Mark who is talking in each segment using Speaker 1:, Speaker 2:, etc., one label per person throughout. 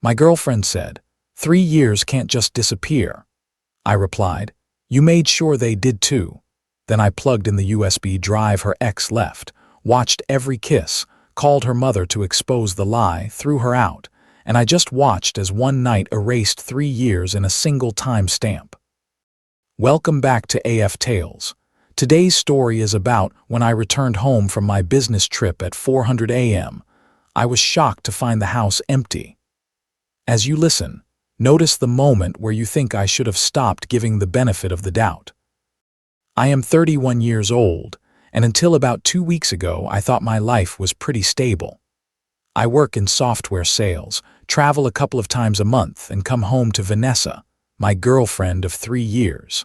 Speaker 1: My girlfriend said, 3 years can't just disappear. I replied, you made sure they did too. Then I plugged in the USB drive her ex left, watched every kiss, called her mother to expose the lie, threw her out, and I just watched as one night erased 3 years in a single time stamp. Welcome back to AF Tales. Today's story is about when I returned home from my business trip at 400 a.m. I was shocked to find the house empty. As you listen, notice the moment where you think I should have stopped giving the benefit of the doubt. I am 31 years old, and until about 2 weeks ago I thought my life was pretty stable. I work in software sales, travel a couple of times a month, and come home to Vanessa, my girlfriend of 3 years.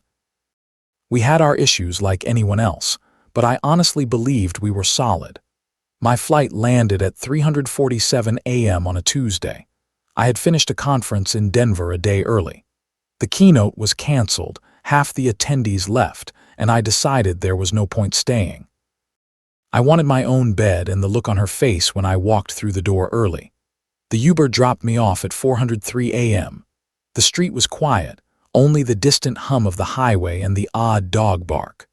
Speaker 1: We had our issues like anyone else, but I honestly believed we were solid. My flight landed at 3:47 a.m. on a Tuesday. I had finished a conference in Denver a day early. The keynote was canceled, half the attendees left, and I decided there was no point staying. I wanted my own bed and the look on her face when I walked through the door early. The Uber dropped me off at 403 a.m. The street was quiet, only the distant hum of the highway and the odd dog bark.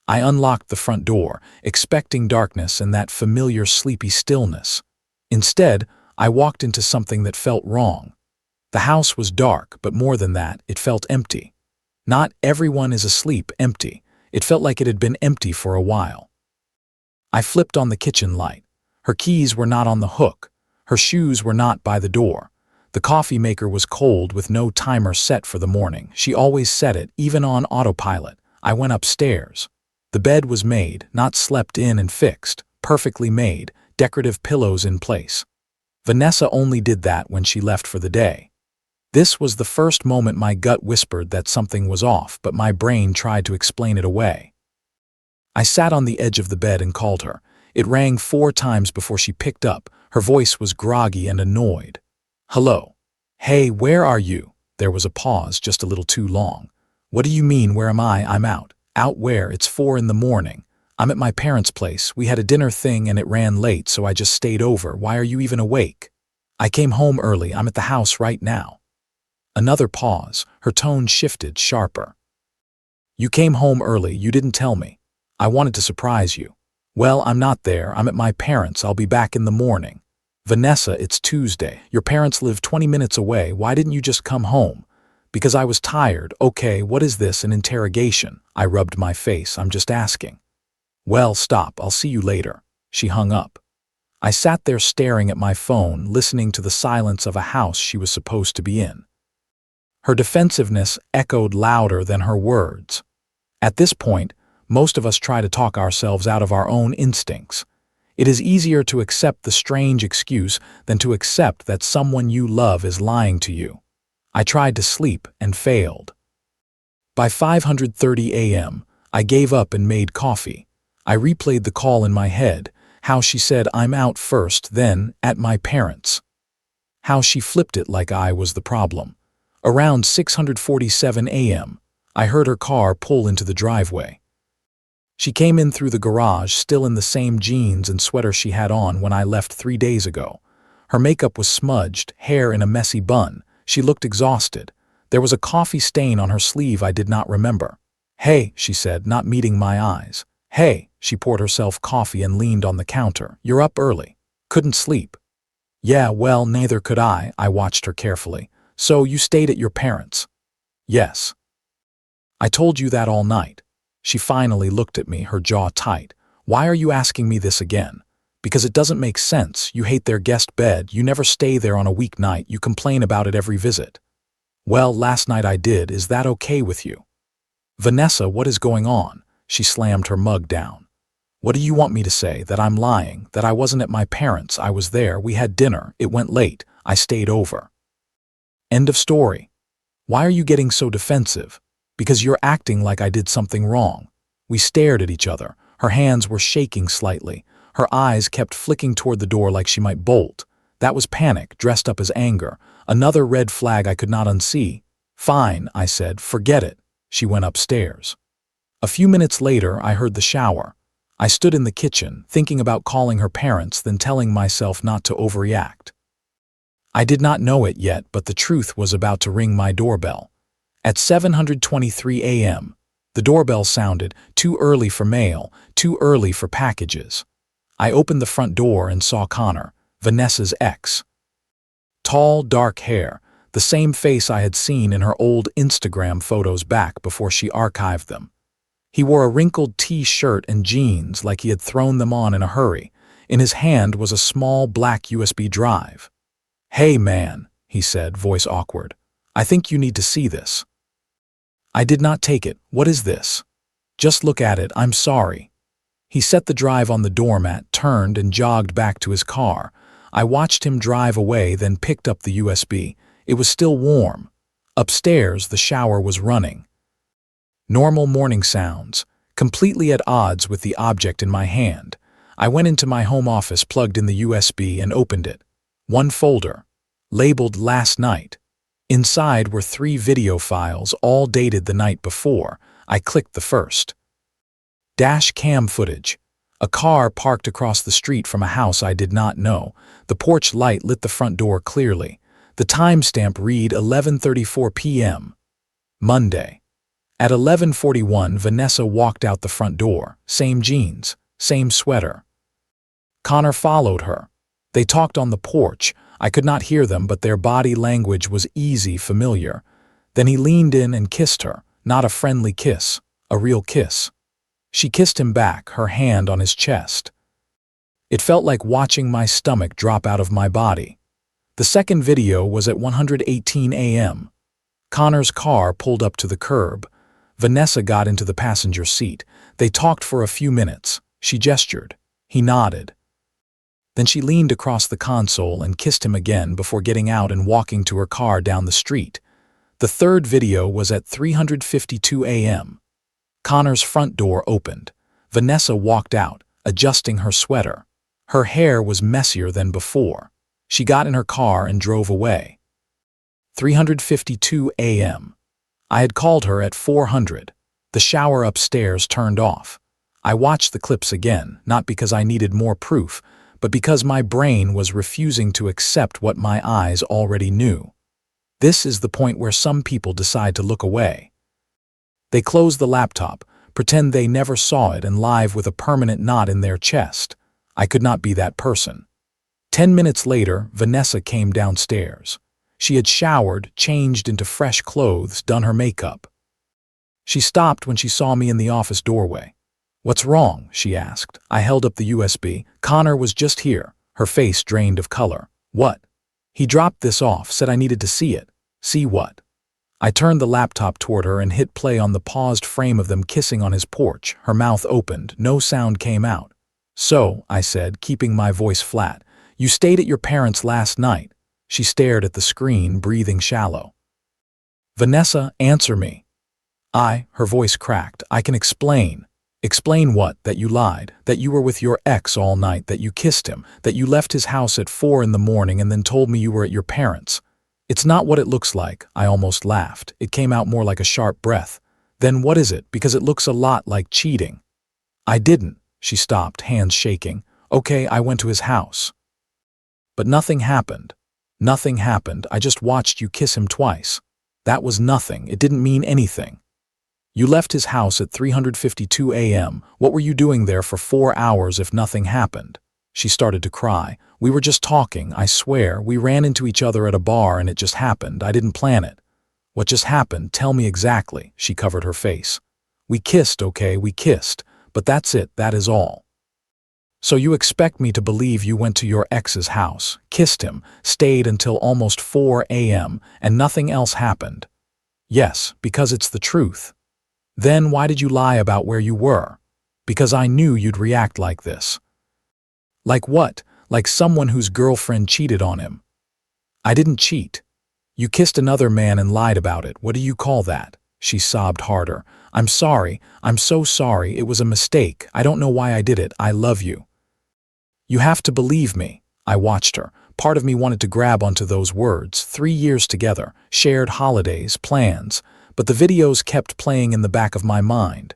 Speaker 1: I unlocked the front door, expecting darkness and that familiar sleepy stillness. Instead, I walked into something that felt wrong. The house was dark, but more than that, it felt empty. Not everyone is asleep empty. It felt like it had been empty for a while. I flipped on the kitchen light. Her keys were not on the hook. Her shoes were not by the door. The coffee maker was cold with no timer set for the morning. She always set it, even on autopilot. I went upstairs. The bed was made, not slept in and fixed, perfectly made, decorative pillows in place. Vanessa only did that when she left for the day. This was the first moment my gut whispered that something was off, but my brain tried to explain it away. I sat on the edge of the bed and called her. It rang 4 times before she picked up. Her voice was groggy and annoyed. Hello. Hey, where are you? There was a pause, just a little too long. What do you mean, where am I? I'm out. Out where? It's 4 in the morning. I'm at my parents' place. We had a dinner thing and it ran late, so I just stayed over. Why are you even awake? I came home early. I'm at the house right now. Another pause. Her tone shifted, sharper. You came home early. You didn't tell me. I wanted to surprise you. Well, I'm not there. I'm at my parents'. I'll be back in the morning. Vanessa, it's Tuesday. Your parents live 20 minutes away. Why didn't you just come home? Because I was tired. Okay, what is this, an interrogation? I rubbed my face. I'm just asking. Well, stop. I'll see you later. She hung up. I sat there staring at my phone, listening to the silence of a house she was supposed to be in. Her defensiveness echoed louder than her words. At this point, most of us try to talk ourselves out of our own instincts. It is easier to accept the strange excuse than to accept that someone you love is lying to you. I tried to sleep and failed. By 5:30 a.m., I gave up and made coffee. I replayed the call in my head, how she said I'm out first, then at my parents'. How she flipped it like I was the problem. Around 6:47 a.m., I heard her car pull into the driveway. She came in through the garage, still in the same jeans and sweater she had on when I left 3 days ago. Her makeup was smudged, hair in a messy bun. She looked exhausted. There was a coffee stain on her sleeve I did not remember. Hey, she said, not meeting my eyes. Hey, she poured herself coffee and leaned on the counter. You're up early. Couldn't sleep. Yeah, well, neither could I. I watched her carefully. So you stayed at your parents'? Yes. I told you that all night. She finally looked at me, her jaw tight. Why are you asking me this again? Because it doesn't make sense. You hate their guest bed. You never stay there on a weeknight. You complain about it every visit. Well, last night I did. Is that okay with you? Vanessa, what is going on? She slammed her mug down. What do you want me to say? That I'm lying? That I wasn't at my parents'? I was there. We had dinner. It went late. I stayed over. End of story. Why are you getting so defensive? Because you're acting like I did something wrong. We stared at each other. Her hands were shaking slightly. Her eyes kept flicking toward the door like she might bolt. That was panic, dressed up as anger. Another red flag I could not unsee. Fine, I said, forget it. She went upstairs. A few minutes later, I heard the shower. I stood in the kitchen, thinking about calling her parents, then telling myself not to overreact. I did not know it yet, but the truth was about to ring my doorbell. At 7:23 a.m., the doorbell sounded, too early for mail, too early for packages. I opened the front door and saw Connor, Vanessa's ex. Tall, dark hair, the same face I had seen in her old Instagram photos back before she archived them. He wore a wrinkled T-shirt and jeans like he had thrown them on in a hurry. In his hand was a small black USB drive. "Hey man," he said, voice awkward. "I think you need to see this." I did not take it. "What is this?" "Just look at it, I'm sorry." He set the drive on the doormat, turned and jogged back to his car. I watched him drive away, then picked up the USB. It was still warm. Upstairs, the shower was running. Normal morning sounds, completely at odds with the object in my hand. I went into my home office, plugged in the USB, and opened it. One folder, labeled Last Night. Inside were 3 video files, all dated the night before. I clicked the first. Dash cam footage. A car parked across the street from a house I did not know. The porch light lit the front door clearly. The timestamp read 11:34 p.m. Monday. At 11:41, Vanessa walked out the front door. Same jeans, same sweater. Connor followed her. They talked on the porch. I could not hear them, but their body language was easy, familiar. Then he leaned in and kissed her. Not a friendly kiss, a real kiss. She kissed him back, her hand on his chest. It felt like watching my stomach drop out of my body. The second video was at 1:18 a.m. Connor's car pulled up to the curb. Vanessa got into the passenger seat. They talked for a few minutes. She gestured. He nodded. Then she leaned across the console and kissed him again before getting out and walking to her car down the street. The third video was at 3:52 a.m. Connor's front door opened. Vanessa walked out, adjusting her sweater. Her hair was messier than before. She got in her car and drove away. 3:52 a.m. I had called her at 400. The shower upstairs turned off. I watched the clips again, not because I needed more proof, but because my brain was refusing to accept what my eyes already knew. This is the point where some people decide to look away. They close the laptop, pretend they never saw it, and live with a permanent knot in their chest. I could not be that person. 10 minutes later, Vanessa came downstairs. She had showered, changed into fresh clothes, done her makeup. She stopped when she saw me in the office doorway. "What's wrong?" she asked. I held up the USB. "Connor was just here." Her face drained of color. "What?" "He dropped this off, said I needed to see it." "See what?" I turned the laptop toward her and hit play on the paused frame of them kissing on his porch. Her mouth opened. No sound came out. "So," I said, keeping my voice flat, "you stayed at your parents' last night." She stared at the screen, breathing shallow. "Vanessa, answer me." Her voice cracked. "I can explain." "Explain what? That you lied, that you were with your ex all night, that you kissed him, that you left his house at 4 in the morning and then told me you were at your parents'." "It's not what it looks like." I almost laughed. It came out more like a sharp breath. "Then what is it? Because it looks a lot like cheating." "I didn't." She stopped, hands shaking. "Okay, I went to his house." "But nothing happened." "Nothing happened. I just watched you kiss him twice." "That was nothing. It didn't mean anything." "You left his house at 3:52 a.m. What were you doing there for 4 hours if nothing happened?" She started to cry. "We were just talking, I swear. We ran into each other at a bar and it just happened. I didn't plan it." "What just happened? Tell me exactly." She covered her face. "We kissed, okay, we kissed. But that's it, that is all." "So you expect me to believe you went to your ex's house, kissed him, stayed until almost 4 a.m., and nothing else happened?" "Yes, because it's the truth." "Then why did you lie about where you were?" "Because I knew you'd react like this." "Like what? Like someone whose girlfriend cheated on him." "I didn't cheat." "You kissed another man and lied about it. What do you call that?" She sobbed harder. "I'm sorry. I'm so sorry. It was a mistake. I don't know why I did it. I love you." "You have to believe me." I watched her. Part of me wanted to grab onto those words. 3 years together, shared holidays, plans. But the videos kept playing in the back of my mind.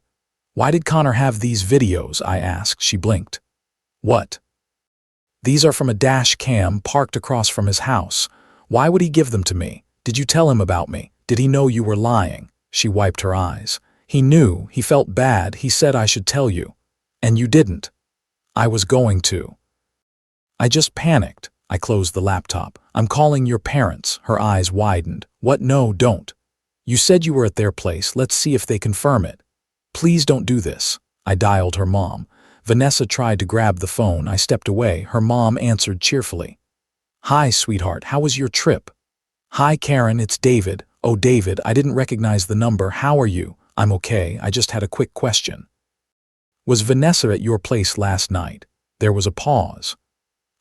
Speaker 1: "Why did Connor have these videos?" I asked. She blinked. "What?" "These are from a dash cam parked across from his house. Why would he give them to me? Did you tell him about me? Did he know you were lying? She wiped her eyes. He knew, he felt bad, he said I should tell you. And you didn't. I was going to. I just panicked. I closed the laptop. I'm calling your parents. Her eyes widened. What? No, don't. You said you were at their place. Let's see if they confirm it. Please don't do this. I dialed her mom. Vanessa tried to grab the phone. I stepped away. Her mom answered cheerfully. Hi, sweetheart. How was your trip? Hi, Karen. It's David. Oh, David, I didn't recognize the number. How are you? I'm okay. I just had a quick question. Was Vanessa at your place last night? There was a pause.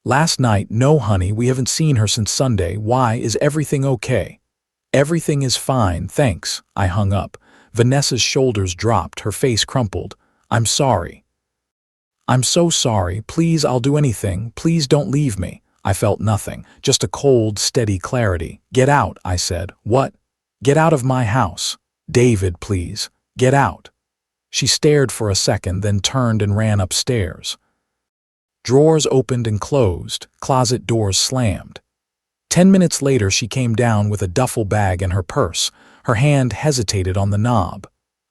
Speaker 1: Last night? No, honey. We haven't seen her since Sunday. Why? Is everything okay? Everything is fine, thanks. I hung up. Vanessa's shoulders dropped. Her face crumpled. I'm sorry. I'm so sorry. Please, I'll do anything. Please don't leave me. I felt nothing, just a cold, steady clarity. Get out, I said. What? Get out of my house. David, please. Get out. She stared for a second, then turned and ran upstairs. Drawers opened and closed, closet doors slammed. 10 minutes later, she came down with a duffel bag and her purse. Her hand hesitated on the knob.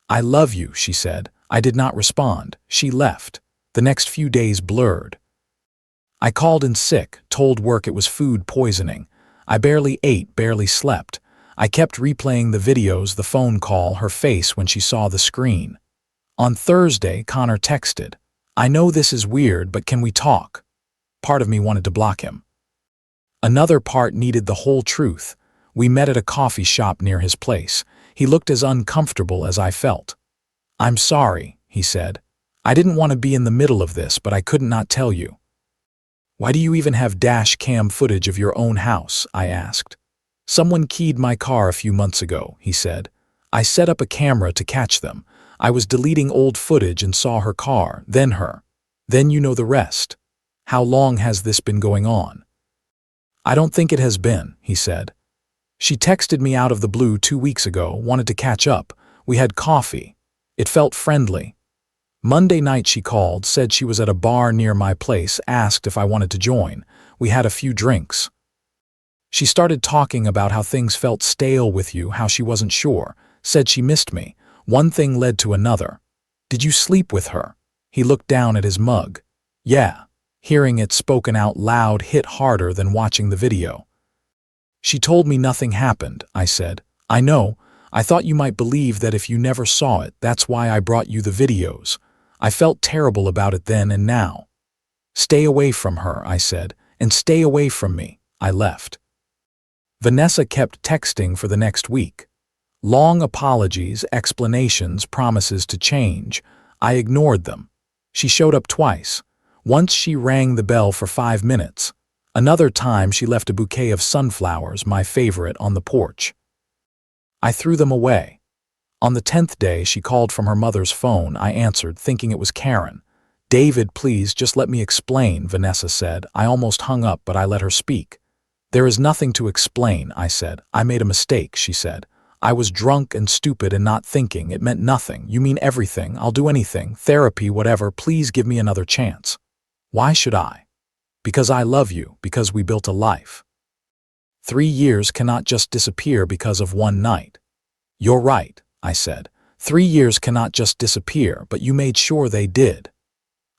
Speaker 1: I love you, she said. I did not respond. She left. The next few days blurred. I called in sick, told work it was food poisoning. I barely ate, barely slept. I kept replaying the videos, the phone call, her face when she saw the screen. On Thursday, Connor texted. I know this is weird, but can we talk? Part of me wanted to block him. Another part needed the whole truth. We met at a coffee shop near his place. He looked as uncomfortable as I felt. I'm sorry, he said. I didn't want to be in the middle of this, but I couldn't not tell you. Why do you even have dash cam footage of your own house? I asked. Someone keyed my car a few months ago, he said. I set up a camera to catch them. I was deleting old footage and saw her car, then her. Then you know the rest. How long has this been going on? I don't think it has been, he said. She texted me out of the blue 2 weeks ago, wanted to catch up. We had coffee. It felt friendly. Monday night she called, said she was at a bar near my place, asked if I wanted to join. We had a few drinks. She started talking about how things felt stale with you, how she wasn't sure, said she missed me. One thing led to another. Did you sleep with her? He looked down at his mug. Yeah. Hearing it spoken out loud hit harder than watching the video. She told me nothing happened, I said. I know. I thought you might believe that if you never saw it, that's why I brought you the videos. I felt terrible about it then and now. Stay away from her, I said, and stay away from me. I left. Vanessa kept texting for the next week. Long apologies, explanations, promises to change. I ignored them. She showed up twice. Once she rang the bell for 5 minutes. Another time she left a bouquet of sunflowers, my favorite, on the porch. I threw them away. On the 10th day, she called from her mother's phone. I answered, thinking it was Karen. David, please, just let me explain, Vanessa said. I almost hung up, but I let her speak. There is nothing to explain, I said. I made a mistake, she said. I was drunk and stupid and not thinking. It meant nothing. You mean everything. I'll do anything. Therapy, whatever. Please give me another chance. Why should I? Because I love you, because we built a life. 3 years cannot just disappear because of one night. You're right, I said. 3 years cannot just disappear, but you made sure they did.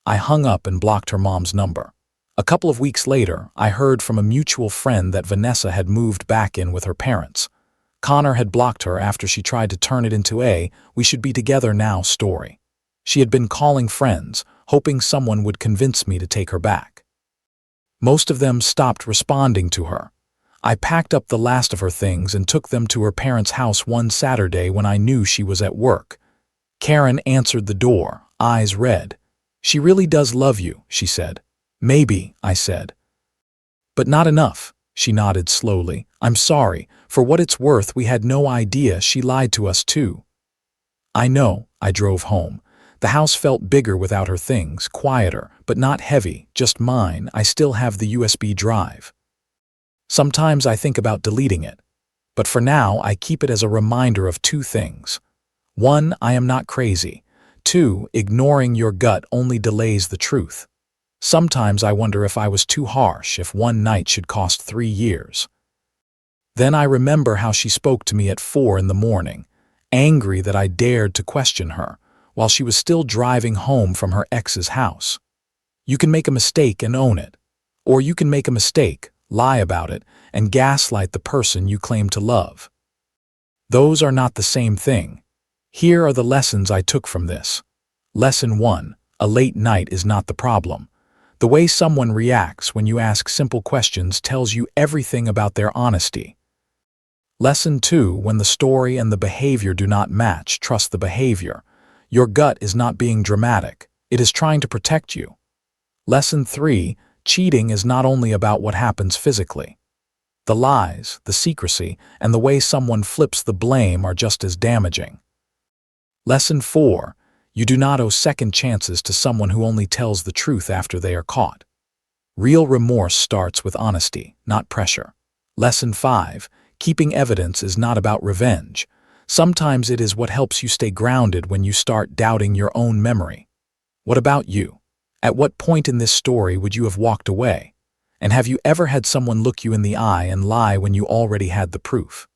Speaker 1: I hung up and blocked her mom's number. A couple of weeks later, I heard from a mutual friend that Vanessa had moved back in with her parents. Connor had blocked her after she tried to turn it into a "we should be together now" story. She had been calling friends, hoping someone would convince me to take her back. Most of them stopped responding to her. I packed up the last of her things and took them to her parents' house one Saturday when I knew she was at work. Karen answered the door, eyes red. She really does love you, she said. Maybe, I said. But not enough, she nodded slowly. I'm sorry. For what it's worth, we had no idea. She lied to us too. I know. I drove home. The house felt bigger without her things, quieter, but not heavy, just mine. I still have the USB drive. Sometimes I think about deleting it. But for now, I keep it as a reminder of 2 things. 1, I am not crazy. 2, ignoring your gut only delays the truth. Sometimes I wonder if I was too harsh, if one night should cost 3 years. Then I remember how she spoke to me at 4 in the morning, angry that I dared to question her, while she was still driving home from her ex's house. You can make a mistake and own it. Or you can make a mistake, lie about it, and gaslight the person you claim to love. Those are not the same thing. Here are the lessons I took from this. Lesson 1. A late night is not the problem. The way someone reacts when you ask simple questions tells you everything about their honesty. Lesson 2. When the story and the behavior do not match, trust the behavior. Your gut is not being dramatic. It is trying to protect you. Lesson 3. Cheating is not only about what happens physically. The lies, the secrecy, and the way someone flips the blame are just as damaging. Lesson 4. You do not owe second chances to someone who only tells the truth after they are caught. Real remorse starts with honesty, not pressure. Lesson 5. Keeping evidence is not about revenge. Sometimes it is what helps you stay grounded when you start doubting your own memory. What about you? At what point in this story would you have walked away? And have you ever had someone look you in the eye and lie when you already had the proof?